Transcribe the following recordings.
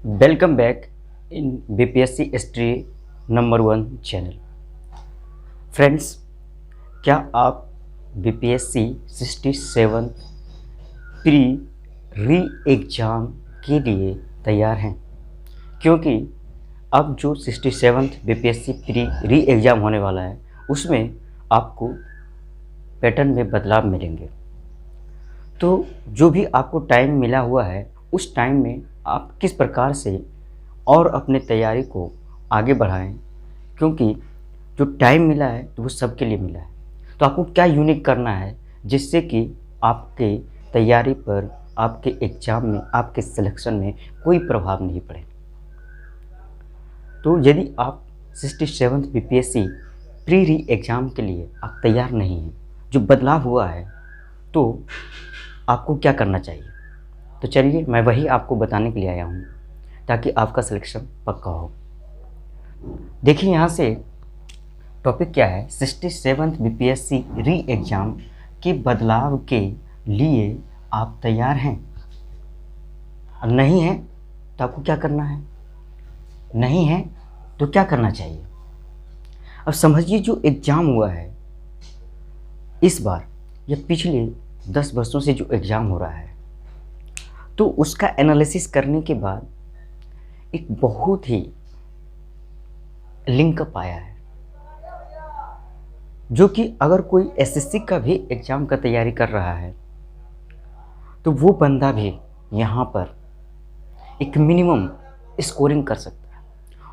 Welcome back in BPSC history number 1 channel. Friends, क्या आप BPSC 67 pre री exam के लिए तैयार हैं? क्योंकि अब जो 67th बीपीएससी प्री री एग्ज़ाम होने वाला है उसमें आपको पैटर्न में बदलाव मिलेंगे। तो जो भी आपको टाइम मिला हुआ है उस टाइम में आप किस प्रकार से और अपने तैयारी को आगे बढ़ाएं, क्योंकि जो टाइम मिला है तो वो सबके लिए मिला है। तो आपको क्या यूनिक करना है जिससे कि आपके तैयारी पर, आपके एग्ज़ाम में, आपके सिलेक्शन में कोई प्रभाव नहीं पड़े। तो यदि आप 67th बीपीएससी प्री री एग्ज़ाम के लिए आप तैयार नहीं हैं, जो बदलाव हुआ है, तो आपको क्या करना चाहिए? तो चलिए मैं वही आपको बताने के लिए आया हूँ ताकि आपका सिलेक्शन पक्का हो। देखिए यहाँ से टॉपिक क्या है, 67th बीपीएससी री एग्ज़ाम के बदलाव के लिए आप तैयार हैं? और नहीं हैं तो आपको क्या करना है? नहीं है तो क्या करना चाहिए? अब समझिए, जो एग्ज़ाम हुआ है इस बार या पिछले 10 वर्षों से जो एग्ज़ाम हो रहा है, तो उसका एनालिसिस करने के बाद एक बहुत ही लिंकअप आया है, जो कि अगर कोई एसएससी का भी एग्ज़ाम का तैयारी कर रहा है तो वो बंदा भी यहाँ पर एक मिनिमम स्कोरिंग कर सकता है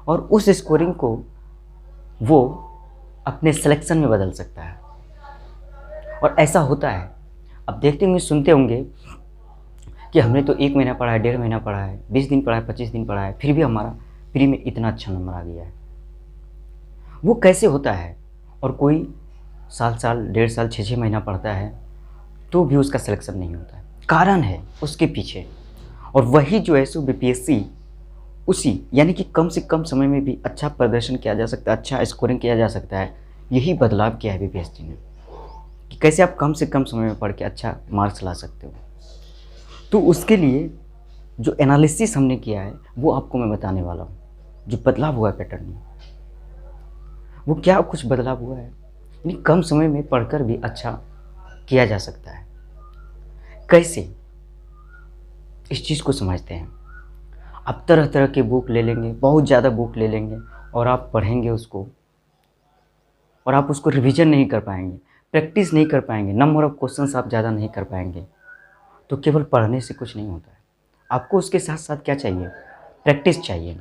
और उस स्कोरिंग को वो अपने सिलेक्शन में बदल सकता है। और ऐसा होता है, अब देखते होंगे, सुनते होंगे कि हमने तो 1 महीना पढ़ा है, 1.5 महीना पढ़ा है, 20 दिन पढ़ा है, 25 दिन पढ़ा है, फिर भी हमारा प्री में इतना अच्छा नंबर आ गया है। वो कैसे होता है? और कोई साल 1.5 साल 6 महीना पढ़ता है तो भी उसका सिलेक्शन नहीं होता है। कारण है उसके पीछे, और वही जो है सो बीपीएससी उसी यानी कि कम से कम समय में भी अच्छा प्रदर्शन किया जा सकता है, अच्छा स्कोरिंग किया जा सकता है। यही बदलाव किया है बीपीएससी ने कि कैसे आप कम से कम समय में पढ़ के अच्छा मार्क्स ला सकते हो। तो उसके लिए जो एनालिसिस हमने किया है वो आपको मैं बताने वाला हूँ। जो बदलाव हुआ है पैटर्न में, वो क्या कुछ बदलाव हुआ है, यानी कम समय में पढ़कर भी अच्छा किया जा सकता है। कैसे, इस चीज़ को समझते हैं। आप तरह तरह के बुक ले लेंगे, बहुत ज़्यादा बुक ले लेंगे और आप पढ़ेंगे उसको, और आप उसको रिवीजन नहीं कर पाएंगे, प्रैक्टिस नहीं कर पाएंगे, नंबर ऑफ क्वेश्चंस आप ज़्यादा नहीं कर पाएंगे। तो केवल पढ़ने से कुछ नहीं होता है, आपको उसके साथ साथ क्या चाहिए? प्रैक्टिस चाहिए।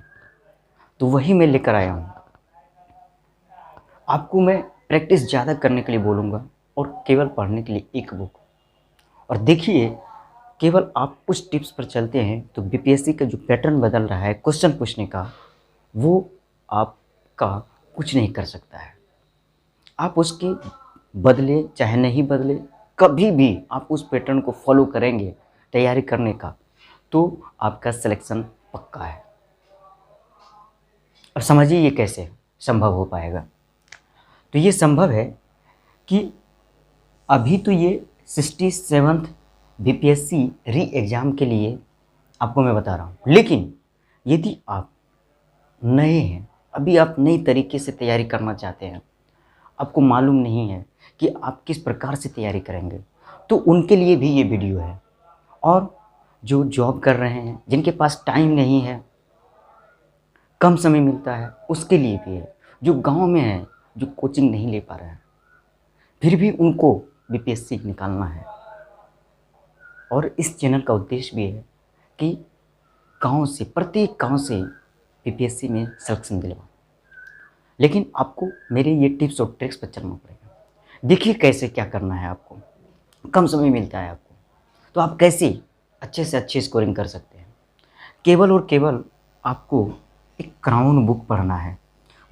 तो वही मैं लेकर आया हूँ। आपको मैं प्रैक्टिस ज़्यादा करने के लिए बोलूँगा और केवल पढ़ने के लिए एक बुक। और देखिए, केवल आप कुछ टिप्स पर चलते हैं तो बीपीएससी का जो पैटर्न बदल रहा है क्वेश्चन पूछने का, वो आपका कुछ नहीं कर सकता है। आप उसके बदले चाहे नहीं बदले, कभी भी आप उस पैटर्न को फॉलो करेंगे तैयारी करने का, तो आपका सिलेक्शन पक्का है। अब समझिए ये कैसे संभव हो पाएगा। तो ये संभव है कि अभी तो ये 67th बीपीएससी री एग्ज़ाम के लिए आपको मैं बता रहा हूँ, लेकिन यदि आप नए हैं, अभी आप नई तरीके से तैयारी करना चाहते हैं, आपको मालूम नहीं है कि आप किस प्रकार से तैयारी करेंगे, तो उनके लिए भी ये वीडियो है। और जो जॉब कर रहे हैं, जिनके पास टाइम नहीं है, कम समय मिलता है, उसके लिए भी है। जो गांव में है, जो कोचिंग नहीं ले पा रहे हैं, फिर भी उनको बीपीएससी निकालना है। और इस चैनल का उद्देश्य भी है कि गांव से, प्रत्येक गांव से बीपीएससी में सिलेक्शन दिलवा। लेकिन आपको मेरे ये टिप्स और ट्रिक्स पर चलना पड़ेगा। देखिए कैसे क्या करना है आपको। कम समय मिलता है आपको, तो आप कैसे अच्छे से अच्छी स्कोरिंग कर सकते हैं। केवल और केवल आपको एक क्राउन बुक पढ़ना है।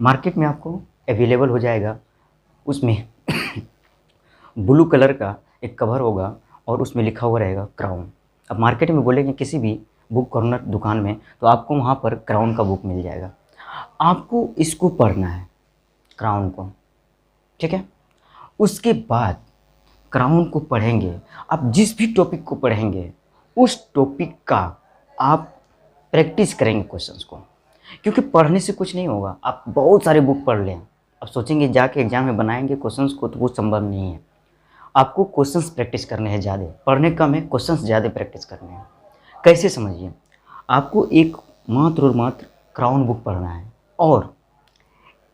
मार्केट में आपको अवेलेबल हो जाएगा। उसमें ब्लू कलर का एक कवर होगा और उसमें लिखा हुआ रहेगा क्राउन। अब मार्केट में बोलेंगे किसी भी बुक कॉर्नर दुकान में, तो आपको वहाँ पर क्राउन का बुक मिल जाएगा। आपको इसको पढ़ना है, क्राउन को, ठीक है। उसके बाद क्राउन को पढ़ेंगे, आप जिस भी टॉपिक को पढ़ेंगे उस टॉपिक का आप प्रैक्टिस करेंगे क्वेश्चंस को, क्योंकि पढ़ने से कुछ नहीं होगा। आप बहुत सारे बुक पढ़ लें, अब सोचेंगे जाके एग्जाम में बनाएंगे क्वेश्चंस को, तो वो संभव नहीं है। आपको क्वेश्चंस प्रैक्टिस करने हैं ज़्यादा, पढ़ने कम है, क्वेश्चंस ज़्यादा प्रैक्टिस करने हैं। कैसे समझिए, आपको एक मात्र और मात्र क्राउन बुक पढ़ना है और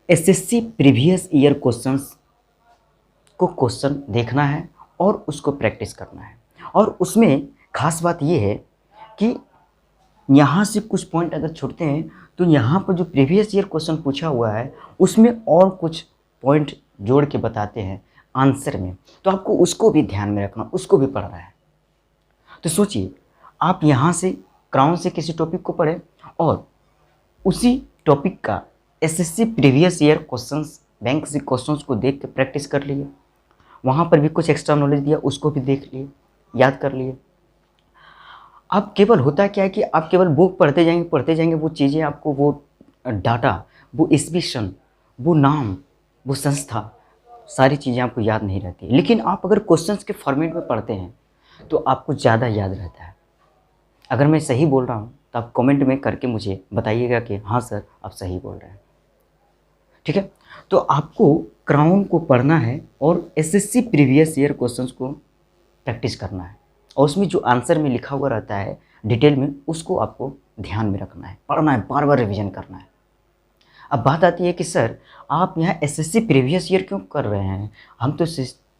एसएससी प्रीवियस ईयर क्वेश्चंस को क्वेश्चन देखना है और उसको प्रैक्टिस करना है। और उसमें खास बात ये है कि यहाँ से कुछ पॉइंट अगर छूटते हैं तो यहाँ पर जो प्रीवियस ईयर क्वेश्चन पूछा हुआ है उसमें और कुछ पॉइंट जोड़ के बताते हैं आंसर में, तो आपको उसको भी ध्यान में रखना, उसको भी पढ़ना है। तो सोचिए, आप यहाँ से क्राउन से किसी टॉपिक को पढ़ें और उसी टॉपिक का SSC previous year questions, bank से क्वेश्चंस को देख के प्रैक्टिस कर लिए। वहाँ पर भी कुछ एक्स्ट्रा नॉलेज दिया, उसको भी देख लिए, याद कर लिए। अब केवल होता क्या है कि आप केवल बुक पढ़ते जाएंगे, वो चीज़ें आपको, वो डाटा, वो एक्सप्रेशन, वो नाम, वो संस्था, सारी चीज़ें आपको याद नहीं रहती। लेकिन आप अगर क्वेश्चंस के फॉर्मेट में पढ़ते हैं तो आपको ज़्यादा याद रहता है। अगर मैं सही बोल रहा हूँ तो आप कमेंट में करके मुझे बताइएगा कि हाँ सर आप सही बोल रहे हैं। ठीक है, तो आपको क्राउन को पढ़ना है और एसएससी प्रीवियस ईयर क्वेश्चंस को प्रैक्टिस करना है, और उसमें जो आंसर में लिखा हुआ रहता है डिटेल में, उसको आपको ध्यान में रखना है, पढ़ना है, बार बार रिवीजन करना है। अब बात आती है कि सर आप यहाँ एसएससी प्रीवियस ईयर क्यों कर रहे हैं? हम तो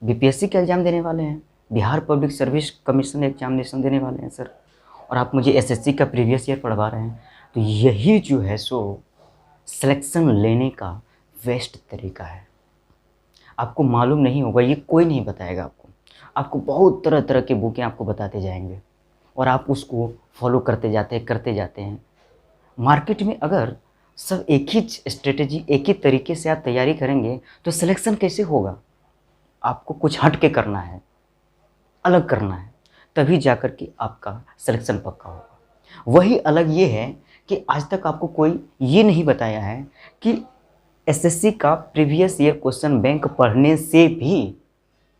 बीपीएससी का एग्ज़ाम देने वाले हैं, Bihar public service commission examination देने वाले हैं सर, और आप मुझे एसएससी का प्रीवियस ईयर पढ़वा रहे हैं। तो यही जो है सो सिलेक्शन लेने का बेस्ट तरीका है। आपको मालूम नहीं होगा, ये कोई नहीं बताएगा आपको बहुत तरह तरह के बुकें आपको बताते जाएंगे और आप उसको फॉलो करते जाते हैं। मार्केट में अगर सब एक ही स्ट्रेटेजी, एक ही तरीके से आप तैयारी करेंगे तो सिलेक्शन कैसे होगा? आपको कुछ हट के करना है, अलग करना है, तभी जाकर के आपका सिलेक्शन पक्का होगा। वही अलग ये है कि आज तक आपको कोई ये नहीं बताया है कि एसएससी का प्रीवियस ईयर क्वेश्चन बैंक पढ़ने से भी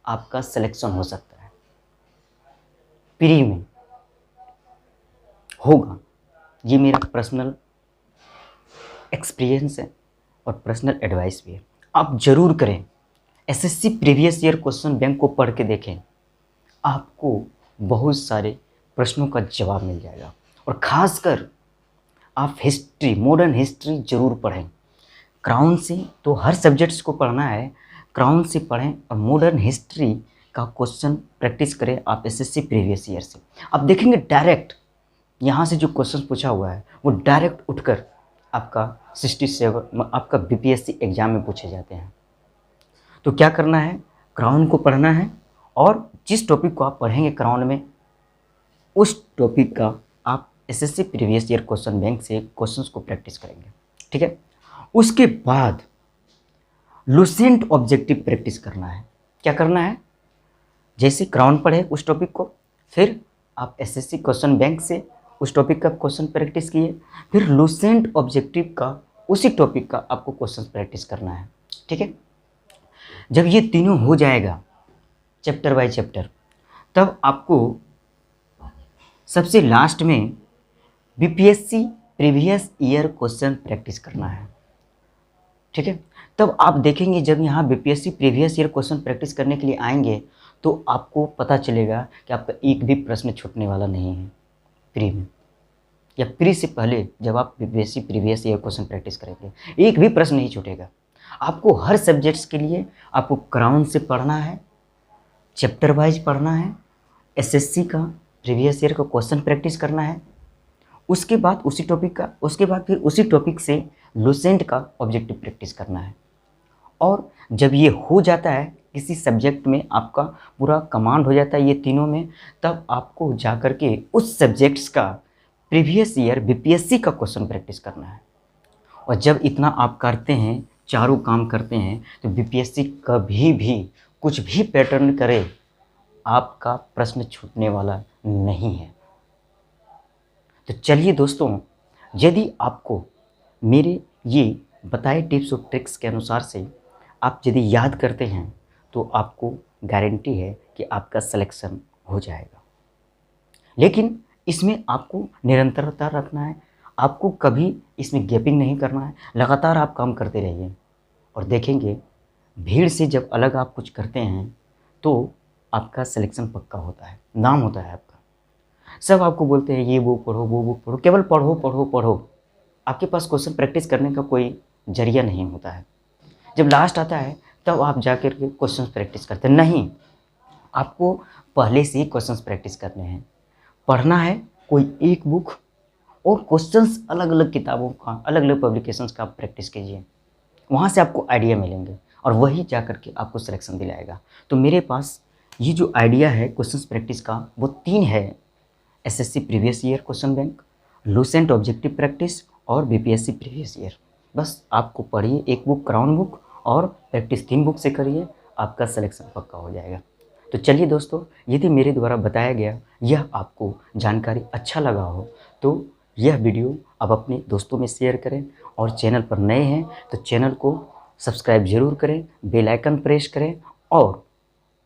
आपका सिलेक्शन हो सकता है, प्री में होगा। ये मेरा पर्सनल एक्सपीरियंस है और पर्सनल एडवाइस भी है। आप ज़रूर करें, SSC previous year question bank को पढ़ के देखें, आपको बहुत सारे प्रश्नों का जवाब मिल जाएगा। और ख़ासकर आप हिस्ट्री, मॉडर्न हिस्ट्री ज़रूर पढ़ें। क्राउन से तो हर सब्जेक्ट्स को पढ़ना है, क्राउन से पढ़ें और मॉडर्न हिस्ट्री का क्वेश्चन प्रैक्टिस करें आप एसएससी प्रीवियस ईयर से। आप देखेंगे डायरेक्ट यहाँ से जो क्वेश्चन पूछा हुआ है वो डायरेक्ट उठकर आपका 67 आपका बीपीएससी एग्ज़ाम में पूछे जाते हैं। तो क्या करना है, क्राउन को पढ़ना है और जिस टॉपिक को आप पढ़ेंगे क्राउन में, उस टॉपिक का आप SSC previous year question bank से क्वेश्चंस को प्रैक्टिस करेंगे। ठीक है, उसके बाद लुसेंट ऑब्जेक्टिव प्रैक्टिस करना है। क्या करना है, जैसे क्राउन पढ़े उस टॉपिक को, फिर आप एसएससी क्वेश्चन बैंक से उस टॉपिक का क्वेश्चन प्रैक्टिस किए, फिर लुसेंट ऑब्जेक्टिव का उसी टॉपिक का आपको क्वेश्चन प्रैक्टिस करना है। ठीक है, जब ये तीनों हो जाएगा चैप्टर बाय चैप्टर, तब आपको सबसे लास्ट में BPSC previous year question practice करना है। ठीक है, तब आप देखेंगे जब यहाँ BPSC previous year question practice करने के लिए आएंगे तो आपको पता चलेगा कि आपका एक भी प्रश्न छूटने वाला नहीं है प्री में, या प्री से पहले जब आप BPSC previous year question practice करेंगे, एक भी प्रश्न नहीं छूटेगा। आपको हर सब्जेक्ट्स के लिए आपको क्राउन से पढ़ना है, चैप्टर वाइज पढ़ना है, एसएससी का प्रीवियस ईयर का क्वेश्चन प्रैक्टिस करना है, उसके बाद उसी टॉपिक का, उसके बाद फिर उसी टॉपिक से लुसेंट का ऑब्जेक्टिव प्रैक्टिस करना है। और जब ये हो जाता है, किसी सब्जेक्ट में आपका पूरा कमांड हो जाता है ये तीनों में, तब आपको जाकर के उस सब्जेक्ट्स का प्रीवियस ईयर बीपीएससी का क्वेश्चन प्रैक्टिस करना है। और जब इतना आप करते हैं, चारों काम करते हैं, तो बीपीएससी कभी भी कुछ भी पैटर्न करे आपका प्रश्न छूटने वाला नहीं है। तो चलिए दोस्तों, यदि आपको मेरे ये बताए टिप्स और ट्रिक्स के अनुसार से आप यदि याद करते हैं तो आपको गारंटी है कि आपका सिलेक्शन हो जाएगा। लेकिन इसमें आपको निरंतरता रखना है, आपको कभी इसमें गैपिंग नहीं करना है, लगातार आप काम करते रहिए और देखेंगे भीड़ से जब अलग आप कुछ करते हैं तो आपका सिलेक्शन पक्का होता है, नाम होता है आपका। सब आपको बोलते हैं ये बुक पढ़ो, वो बुक पढ़ो, केवल पढ़ो पढ़ो पढ़ो। आपके पास क्वेश्चन प्रैक्टिस करने का कोई जरिया नहीं होता है। जब लास्ट आता है तब आप जा कर के क्वेश्चन प्रैक्टिस करते हैं। नहीं, आपको पहले से ही क्वेश्चन प्रैक्टिस करने हैं। पढ़ना है कोई एक बुक और क्वेश्चंस अलग अलग किताबों का, अलग अलग पब्लिकेशंस का आप प्रैक्टिस कीजिए। वहाँ से आपको आइडिया मिलेंगे और वही जा कर के आपको सिलेक्शन दिलाएगा। तो मेरे पास ये जो आइडिया है क्वेश्चंस प्रैक्टिस का वो 3 है। SSC previous year question bank, Lucent objective practice और बीपीएससी प्रीवियस ईयर। बस आपको पढ़िए, एक बुक क्राउन बुक और प्रैक्टिस 3 बुक से करिए, आपका सिलेक्शन पक्का हो जाएगा। तो चलिए दोस्तों, यदि मेरे द्वारा बताया गया यह आपको जानकारी अच्छा लगा हो तो यह वीडियो आप अपने दोस्तों में शेयर करें और चैनल पर नए हैं तो चैनल को सब्सक्राइब ज़रूर करें, बेल आइकन प्रेस करें और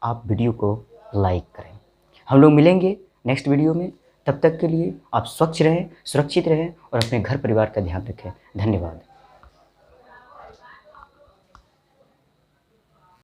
आप वीडियो को लाइक करें। हम लोग मिलेंगे नेक्स्ट वीडियो में। तब तक के लिए आप स्वच्छ रहें, सुरक्षित रहें और अपने घर परिवार का ध्यान रखें। धन्यवाद।